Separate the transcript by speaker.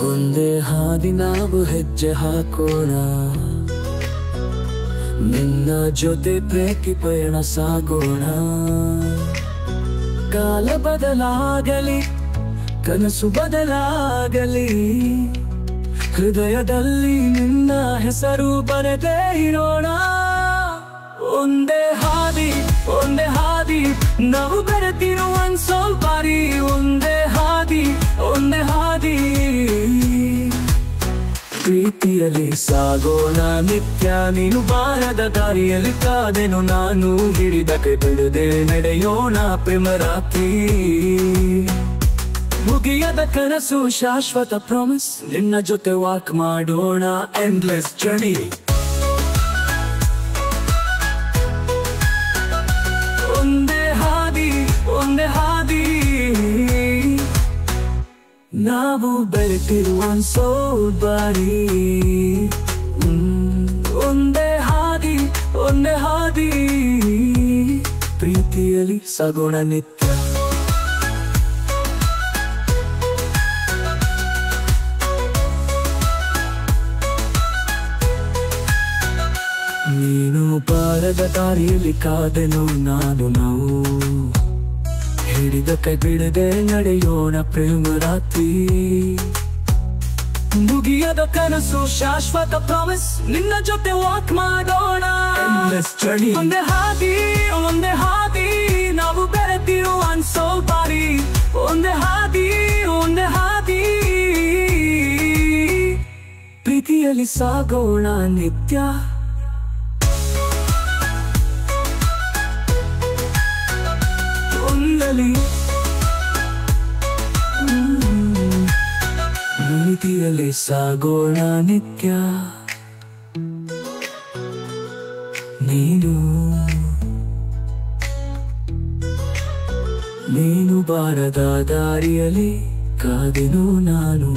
Speaker 1: ಒಂದೇ ಹಾದಿ ನಾವು ಹೆಜ್ಜೆ ಹಾಕೋಣ, ನಿನ್ನ ಜೊತೆ ಪ್ರೇಮಿ ಪಯಣ ಸಾಗೋಣ. ಕಾಲ ಬದಲಾಗಲಿ, ಕನಸು ಬದಲಾಗಲಿ, ಹೃದಯದಲ್ಲಿ ನಿನ್ನ ಹೆಸರು ಬರೆದೇ ಇರೋಣ. ಒಂದೇ ಹಾದಿ, ಒಂದೇ ಹಾದಿ, ನಾವು ಬೆರೆತಿರುವ ಸ್ವಲ್ಪ ಬಾರಿ. ಒಂದೇ ಹಾದಿ, ಒಂದೇ ಹಾದಿ, ಪ್ರೀತಿಯಲ್ಲಿ ಸಾಗೋಣ ನಿತ್ಯ. ನೀನು ಬಾರದ ದಾರಿಯಲ್ಲಿ ಕಾದೆನು ನಾನು, ಹಿಡಿದ ಕೈ ಬಿಡದೆ ನಡೆಯೋಣ ಪ್ರೇಮ ರಾತ್ರಿ. ಮುಗಿಯದ ಕನಸು ಶಾಶ್ವತ ಪ್ರಾಮಿಸ್, ನಿನ್ನ ಜೊತೆ ವಾಕ್ ಮಾಡೋಣ ಎಂಡ್ಲೆಸ್ ಜರ್ನಿ. ಒಂದೇ ಹಾದಿ, ಒಂದೇ ಹಾದಿ, ನಾವು ಬೆರೆತಿರುವ ಸ್ವಲ್ಪ ಬಾರಿ. ಒಂದೇ ಹಾದಿ, ಒಂದೇ ಹಾದಿ, ಪ್ರೀತಿಯಲ್ಲಿ ಸಾಗೋಣ ನಿತ್ಯ. ನೀನು ಬಾರದ ದಾರಿಯಲ್ಲಿ ಕಾದೆನು ನಾನು, ನಾವು ಹಿಡಿದ ಕೈ ಬಿಡದೆ ನಡೆಯೋಣ ಪ್ರೇಮ ರಾತ್ರಿ. ಮುಗಿಯದ ಕನಸು ಶಾಶ್ವತ ಪ್ರಾಮಿಸ್, ನಿನ್ನ ಜೊತೆ ವಾಕ್ ಮಾಡೋಣ ಎಂಡ್ಲೆಸ್ ಜರ್ನಿ. ಒಂದೇ ಹಾದಿ, ಒಂದೇ ಹಾದಿ, ನಾವು ಬೆರೆತಿರುವ ಸ್ವಲ್ಪ ಬಾರಿ. ಒಂದೇ ಹಾದಿ, ಒಂದೇ ಹಾದಿ, ಪ್ರೀತಿಯಲ್ಲಿ ಸಾಗೋಣ ನಿತ್ಯ. ಪ್ರೀತಿಯಲ್ಲಿ ಸಾಗೋಣ ನಿತ್ಯ. ನೀನು ಬಾರದ ದಾರಿಯಲ್ಲಿ ಕಾದೆನು ನಾನು.